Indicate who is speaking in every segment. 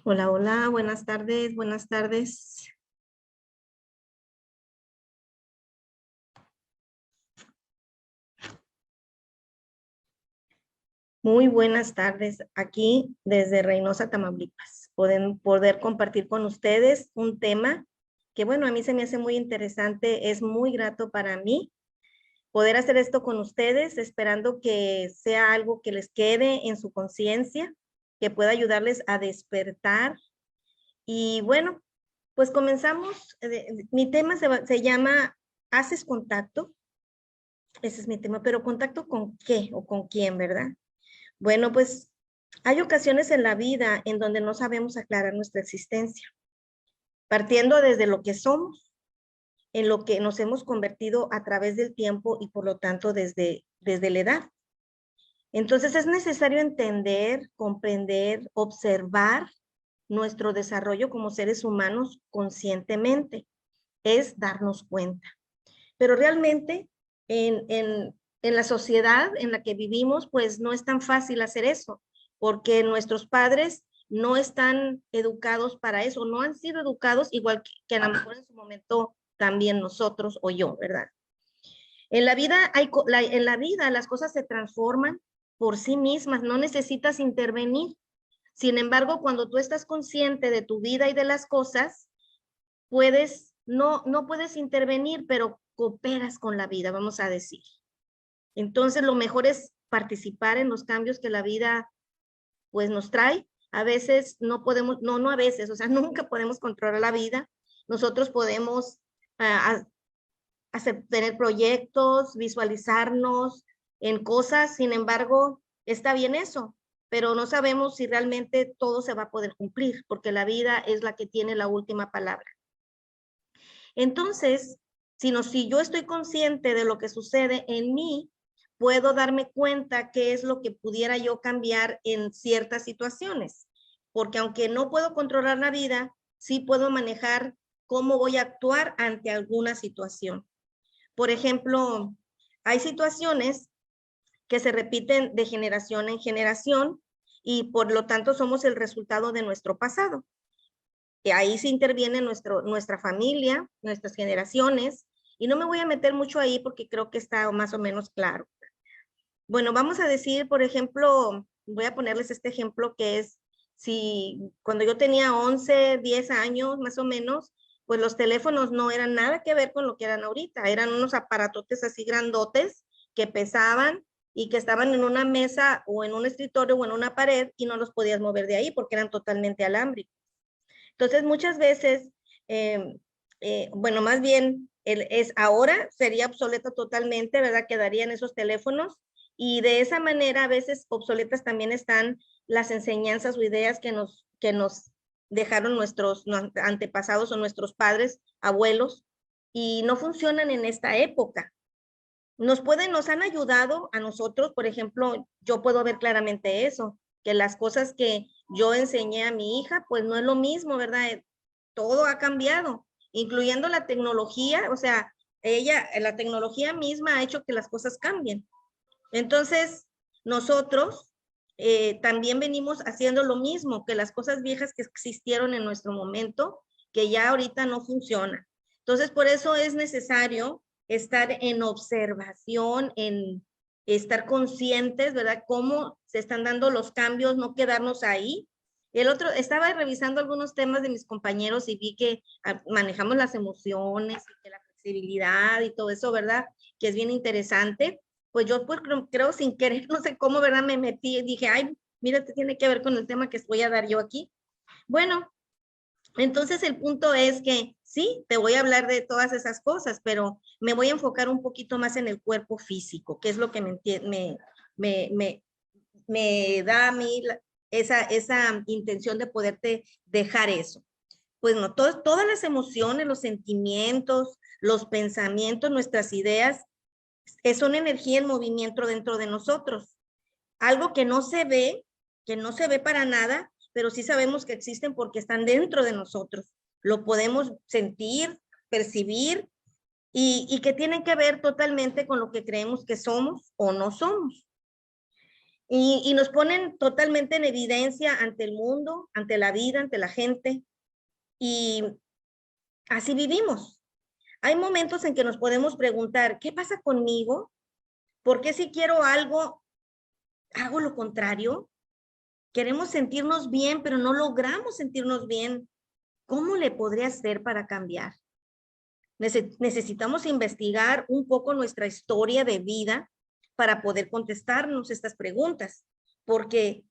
Speaker 1: Hola, hola, buenas tardes, buenas tardes. Muy buenas tardes aquí desde Reynosa, Tamaulipas. Poder compartir con ustedes un tema que, bueno, a mí se me hace muy interesante, es muy grato para mí poder hacer esto con ustedes, esperando que sea algo que les quede en su conciencia, que pueda ayudarles a despertar. Y bueno, pues comenzamos. Mi tema se llama ¿Haces contacto? Ese es mi tema, pero ¿contacto con qué o con quién, verdad? Bueno, pues hay ocasiones en la vida en donde no sabemos aclarar nuestra existencia, partiendo desde lo que somos, en lo que nos hemos convertido a través del tiempo y por lo tanto desde la edad. Entonces es necesario entender, comprender, observar nuestro desarrollo como seres humanos conscientemente, es darnos cuenta. Pero realmente en la sociedad en la que vivimos, pues no es tan fácil hacer eso, porque nuestros padres no están educados para eso, no han sido educados igual que a lo mejor en su momento también nosotros o yo, ¿verdad? En la vida las cosas se transforman por sí mismas, no necesitas intervenir. Sin embargo, cuando tú estás consciente de tu vida y de las cosas, no puedes intervenir, pero cooperas con la vida, vamos a decir. Entonces, lo mejor es participar en los cambios que la vida, pues, nos trae. A veces no podemos, no a veces, o sea, nunca podemos controlar la vida. Nosotros podemos uh, tener proyectos, visualizarnos en cosas, sin embargo, está bien eso, pero no sabemos si realmente todo se va a poder cumplir, porque la vida es la que tiene la última palabra. Entonces, si yo estoy consciente de lo que sucede en mí, puedo darme cuenta qué es lo que pudiera yo cambiar en ciertas situaciones. Porque aunque no puedo controlar la vida, sí puedo manejar cómo voy a actuar ante alguna situación. Por ejemplo, hay situaciones que se repiten de generación en generación y por lo tanto somos el resultado de nuestro pasado. Y ahí se interviene nuestra familia, nuestras generaciones, y no me voy a meter mucho ahí porque creo que está más o menos claro. Bueno, vamos a decir, por ejemplo, voy a ponerles este ejemplo que es, si cuando yo tenía 11, 10 años más o menos, pues los teléfonos no eran nada que ver con lo que eran ahorita, eran unos aparatotes así grandotes que pesaban y que estaban en una mesa o en un escritorio o en una pared y no los podías mover de ahí porque eran totalmente alámbricos. Entonces, muchas veces, bueno, más bien ahora sería obsoleto totalmente, ¿verdad? Quedarían esos teléfonos y de esa manera a veces obsoletas también están las enseñanzas o ideas que nos dejaron nuestros antepasados o nuestros padres, abuelos, y no funcionan en esta época. Nos han ayudado a nosotros, por ejemplo, yo puedo ver claramente eso, que las cosas que yo enseñé a mi hija, pues no es lo mismo, ¿verdad? Todo ha cambiado, incluyendo la tecnología, o sea, la tecnología misma ha hecho que las cosas cambien. Entonces, nosotros también venimos haciendo lo mismo, que las cosas viejas que existieron en nuestro momento, que ya ahorita no funcionan. Entonces, por eso es necesario estar en observación, en estar conscientes, ¿verdad? Cómo se están dando los cambios, no quedarnos ahí. Estaba revisando algunos temas de mis compañeros y vi que manejamos las emociones, y que la flexibilidad y todo eso, ¿verdad? Que es bien interesante. Pues yo pues creo sin querer, no sé cómo, ¿verdad? Me metí y dije, ay, mira, te tiene que ver con el tema que voy a dar yo aquí. Bueno, entonces el punto es que sí, te voy a hablar de todas esas cosas, pero me voy a enfocar un poquito más en el cuerpo físico, que es lo que me, me, me da a mí esa intención de poderte dejar eso. Pues no, todas las emociones, los sentimientos, los pensamientos, nuestras ideas, son energía en movimiento dentro de nosotros. Algo que no se ve para nada, pero sí sabemos que existen porque están dentro de nosotros. Lo podemos sentir, percibir y que tienen que ver totalmente con lo que creemos que somos o no somos. y nos ponen totalmente en evidencia ante el mundo, ante la vida, ante la gente, y así vivimos. Hay momentos en que nos podemos preguntar, ¿qué pasa conmigo? ¿Por qué si quiero algo, hago lo contrario? Queremos sentirnos bien, pero no logramos sentirnos bien. ¿Cómo le podría hacer para cambiar? Necesitamos investigar un poco nuestra historia de vida para poder contestarnos estas preguntas, porque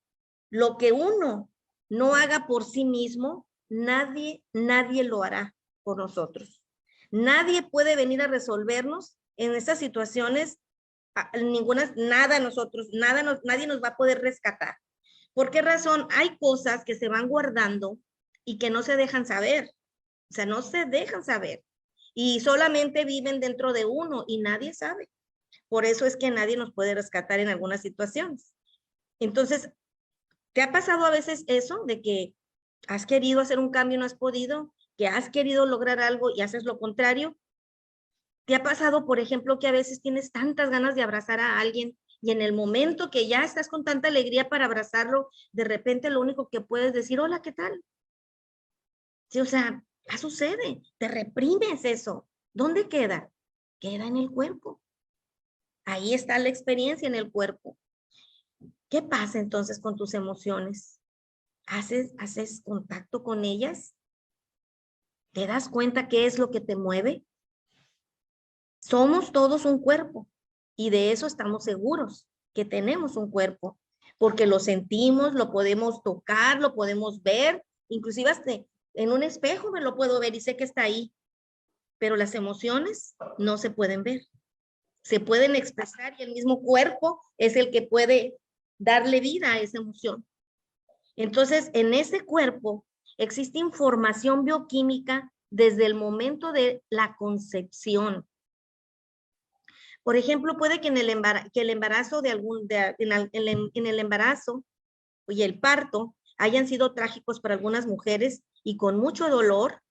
Speaker 1: lo que uno no haga por sí mismo, nadie lo hará por nosotros. Nadie puede venir a resolvernos en estas situaciones, nadie nos va a poder rescatar. ¿Por qué razón? Hay cosas que se van guardando y que no se dejan saber. O sea, no se dejan saber. Y solamente viven dentro de uno y nadie sabe. Por eso es que nadie nos puede rescatar en algunas situaciones. Entonces, ¿te ha pasado a veces eso de que has querido hacer un cambio y no has podido? ¿Que has querido lograr algo y haces lo contrario? ¿Te ha pasado, por ejemplo, que a veces tienes tantas ganas de abrazar a alguien y en el momento que ya estás con tanta alegría para abrazarlo, de repente lo único que puedes decir, hola, ¿qué tal? Sí, o sea, ¿qué sucede? Te reprimes eso. ¿Dónde queda? Queda en el cuerpo. Ahí está la experiencia en el cuerpo. ¿Qué pasa entonces con tus emociones? ¿Haces contacto con ellas? ¿Te das cuenta qué es lo que te mueve? Somos todos un cuerpo y de eso estamos seguros, que tenemos un cuerpo, porque lo sentimos, lo podemos tocar, lo podemos ver, inclusive hasta en un espejo me lo puedo ver y sé que está ahí, pero las emociones no se pueden ver, se pueden expresar y el mismo cuerpo es el que puede darle vida a esa emoción. Entonces, en ese cuerpo existe información bioquímica desde el momento de la concepción. Por ejemplo, puede que en el embarazo en el embarazo y el parto hayan sido trágicos para algunas mujeres y con mucho dolor,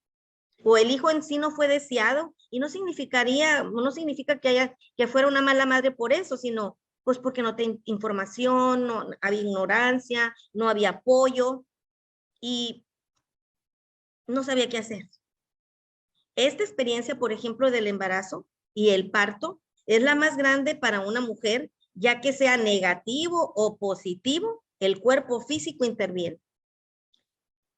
Speaker 1: o el hijo en sí no fue deseado, y no significa que fuera una mala madre por eso, sino pues porque no tenía información, no había ignorancia, no había apoyo y no sabía qué hacer. Esta experiencia, por ejemplo, del embarazo y el parto es la más grande para una mujer, ya que sea negativo o positivo, el cuerpo físico interviene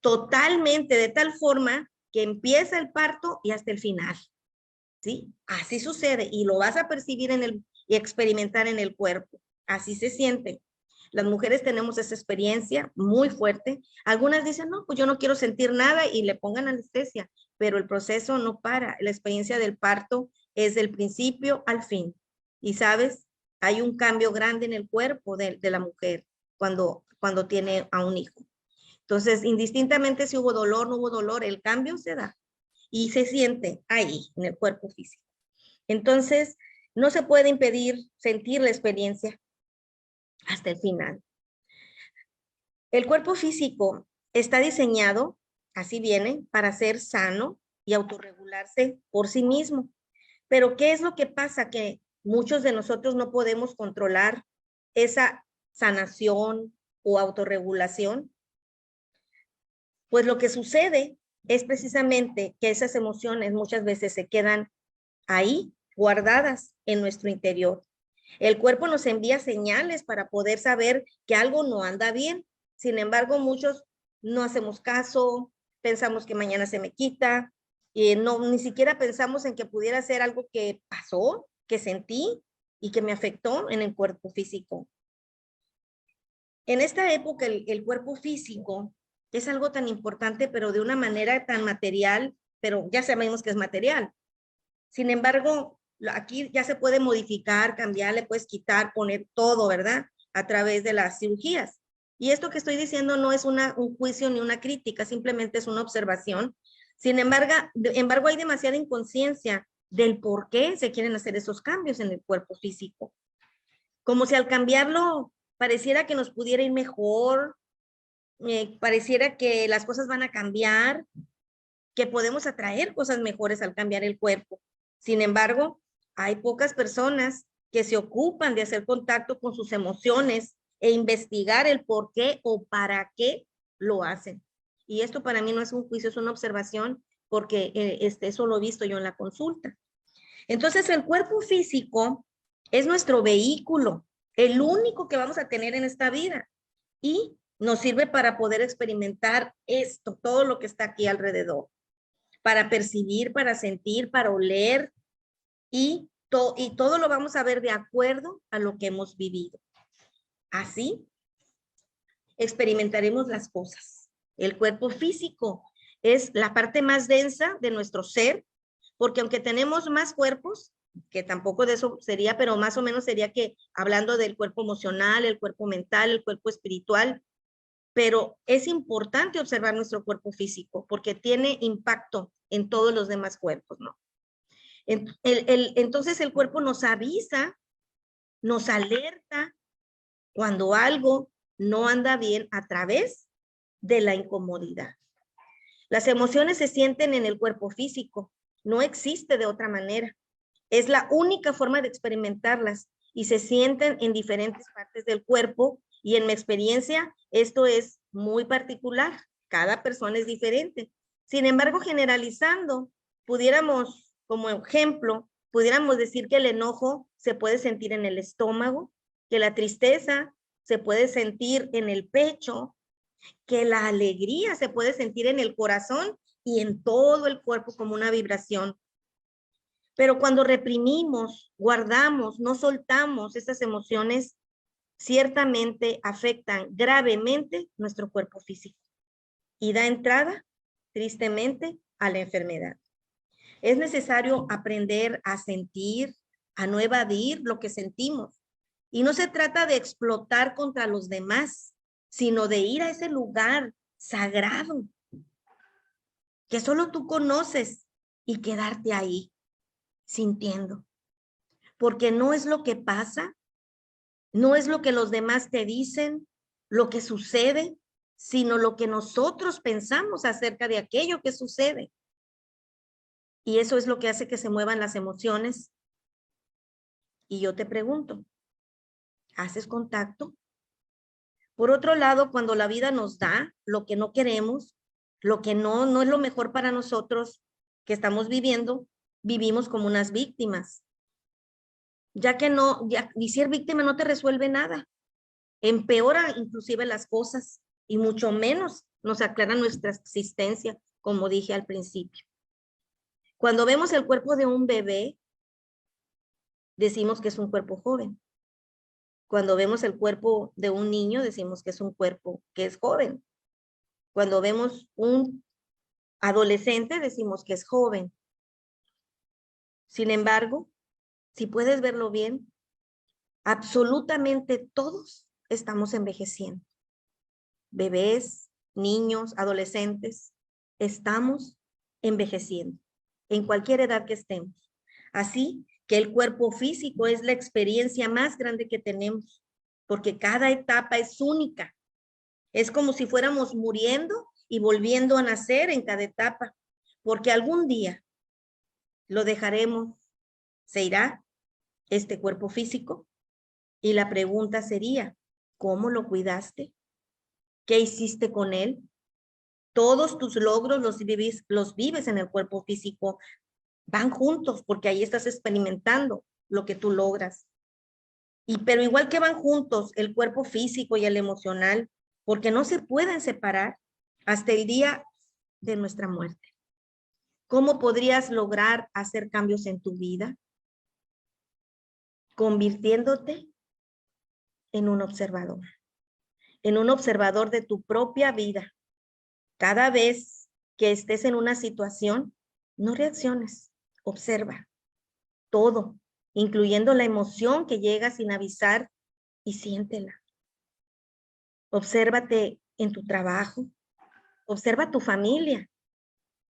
Speaker 1: totalmente, de tal forma que empieza el parto y hasta el final. ¿Sí? Así sucede y lo vas a percibir y experimentar en el cuerpo. Así se siente. Las mujeres tenemos esa experiencia muy fuerte. Algunas dicen, no, pues yo no quiero sentir nada y le pongan anestesia, pero el proceso no para. La experiencia del parto es del principio al fin. Y sabes, hay un cambio grande en el cuerpo de la mujer cuando tiene a un hijo. Entonces, indistintamente si hubo dolor, no hubo dolor, el cambio se da y se siente ahí, en el cuerpo físico. Entonces, no se puede impedir sentir la experiencia hasta el final. El cuerpo físico está diseñado, así viene, para ser sano y autorregularse por sí mismo. Pero ¿qué es lo que pasa? Que muchos de nosotros no podemos controlar esa sanación o autorregulación. Pues lo que sucede es precisamente que esas emociones muchas veces se quedan ahí, guardadas en nuestro interior. El cuerpo nos envía señales para poder saber que algo no anda bien. Sin embargo, muchos no hacemos caso, pensamos que mañana se me quita, y ni siquiera pensamos en que pudiera ser algo que pasó, que sentí y que me afectó en el cuerpo físico. En esta época, el cuerpo físico es algo tan importante, pero de una manera tan material, pero ya sabemos que es material. Sin embargo, aquí ya se puede modificar, cambiar, le puedes quitar, poner todo, ¿verdad? A través de las cirugías. Y esto que estoy diciendo no es un juicio ni una crítica, simplemente es una observación. Sin embargo, hay demasiada inconsciencia del por qué se quieren hacer esos cambios en el cuerpo físico. Como si al cambiarlo pareciera que nos pudiera ir mejor, pareciera que las cosas van a cambiar, que podemos atraer cosas mejores al cambiar el cuerpo. Sin embargo, hay pocas personas que se ocupan de hacer contacto con sus emociones e investigar el por qué o para qué lo hacen. Y esto para mí no es un juicio, es una observación, porque eso lo he visto yo en la consulta. Entonces, el cuerpo físico es nuestro vehículo, el único que vamos a tener en esta vida. Y nos sirve para poder experimentar esto, todo lo que está aquí alrededor. Para percibir, para sentir, para oler. Y todo lo vamos a ver de acuerdo a lo que hemos vivido. Así experimentaremos las cosas. El cuerpo físico es la parte más densa de nuestro ser, porque aunque tenemos más cuerpos, que tampoco de eso sería, pero más o menos sería que hablando del cuerpo emocional, el cuerpo mental, el cuerpo espiritual, pero es importante observar nuestro cuerpo físico porque tiene impacto en todos los demás cuerpos, ¿no? Entonces el cuerpo nos avisa, nos alerta cuando algo no anda bien a través de la incomodidad. Las emociones se sienten en el cuerpo físico, no existe de otra manera. Es la única forma de experimentarlas y se sienten en diferentes partes del cuerpo y en mi experiencia esto es muy particular. Cada persona es diferente. Sin embargo, generalizando, pudiéramos, como ejemplo, pudiéramos decir que el enojo se puede sentir en el estómago, que la tristeza se puede sentir en el pecho, que la alegría se puede sentir en el corazón y en todo el cuerpo como una vibración. Pero cuando reprimimos, guardamos, no soltamos esas emociones, ciertamente afectan gravemente nuestro cuerpo físico y da entrada, tristemente, a la enfermedad. Es necesario aprender a sentir, a no evadir lo que sentimos. Y no se trata de explotar contra los demás, sino de ir a ese lugar sagrado que solo tú conoces y quedarte ahí sintiendo. Porque no es lo que pasa, no es lo que los demás te dicen, lo que sucede, sino lo que nosotros pensamos acerca de aquello que sucede. Y eso es lo que hace que se muevan las emociones. Y yo te pregunto, ¿haces contacto? Por otro lado, cuando la vida nos da lo que no queremos, lo que no es lo mejor para nosotros que estamos viviendo, vivimos como unas víctimas. Ya que y ser víctima no te resuelve nada. Empeora inclusive las cosas y mucho menos nos aclara nuestra existencia, como dije al principio. Cuando vemos el cuerpo de un bebé, decimos que es un cuerpo joven. Cuando vemos el cuerpo de un niño, decimos que es un cuerpo que es joven. Cuando vemos un adolescente, decimos que es joven. Sin embargo, si puedes verlo bien, absolutamente todos estamos envejeciendo. Bebés, niños, adolescentes, estamos envejeciendo en cualquier edad que estemos. Así que el cuerpo físico es la experiencia más grande que tenemos, porque cada etapa es única. Es como si fuéramos muriendo y volviendo a nacer en cada etapa, porque algún día lo dejaremos, se irá este cuerpo físico y la pregunta sería, ¿cómo lo cuidaste? ¿Qué hiciste con él? Todos tus logros los vives en el cuerpo físico, van juntos porque ahí estás experimentando lo que tú logras. Pero igual que van juntos el cuerpo físico y el emocional, porque no se pueden separar hasta el día de nuestra muerte. ¿Cómo podrías lograr hacer cambios en tu vida? Convirtiéndote en un observador de tu propia vida. Cada vez que estés en una situación, no reacciones, observa todo, incluyendo la emoción que llega sin avisar y siéntela. Obsérvate en tu trabajo, observa a tu familia,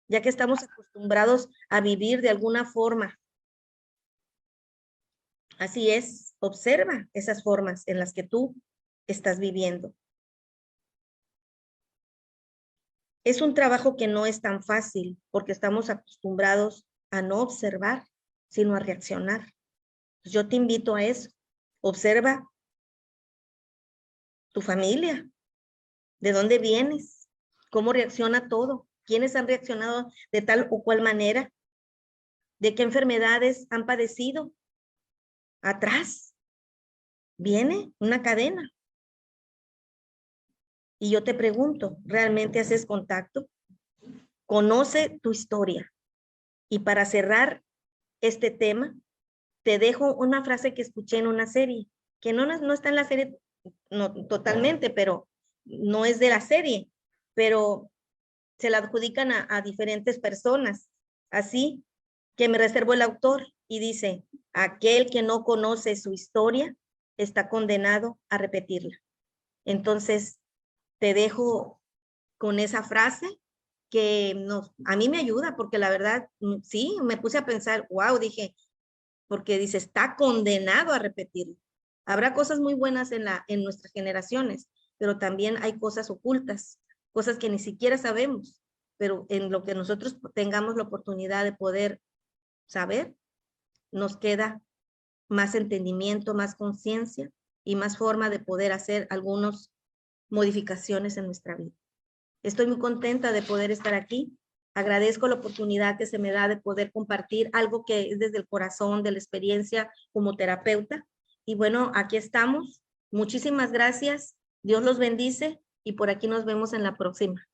Speaker 1: ya que estamos acostumbrados a vivir de alguna forma. Así es, observa esas formas en las que tú estás viviendo. Es un trabajo que no es tan fácil porque estamos acostumbrados a no observar, sino a reaccionar. Yo te invito a eso. Observa tu familia, de dónde vienes, cómo reacciona todo, quiénes han reaccionado de tal o cual manera, de qué enfermedades han padecido. Atrás viene una cadena. Y yo te pregunto, ¿realmente haces contacto? Conoce tu historia. Y para cerrar este tema, te dejo una frase que escuché en una serie, que no está en la serie no, totalmente, pero no es de la serie, pero se la adjudican a diferentes personas. Así que me reservó el autor y dice, aquel que no conoce su historia está condenado a repetirla. Entonces, te dejo con esa frase que a mí me ayuda porque la verdad, sí, me puse a pensar, wow, dije, porque dice, está condenado a repetirlo. Habrá cosas muy buenas en nuestras generaciones, pero también hay cosas ocultas, cosas que ni siquiera sabemos, pero en lo que nosotros tengamos la oportunidad de poder saber, nos queda más entendimiento, más conciencia y más forma de poder hacer algunas modificaciones en nuestra vida. Estoy muy contenta de poder estar aquí. Agradezco la oportunidad que se me da de poder compartir algo que es desde el corazón, de la experiencia como terapeuta. Y bueno, aquí estamos. Muchísimas gracias. Dios los bendice y por aquí nos vemos en la próxima.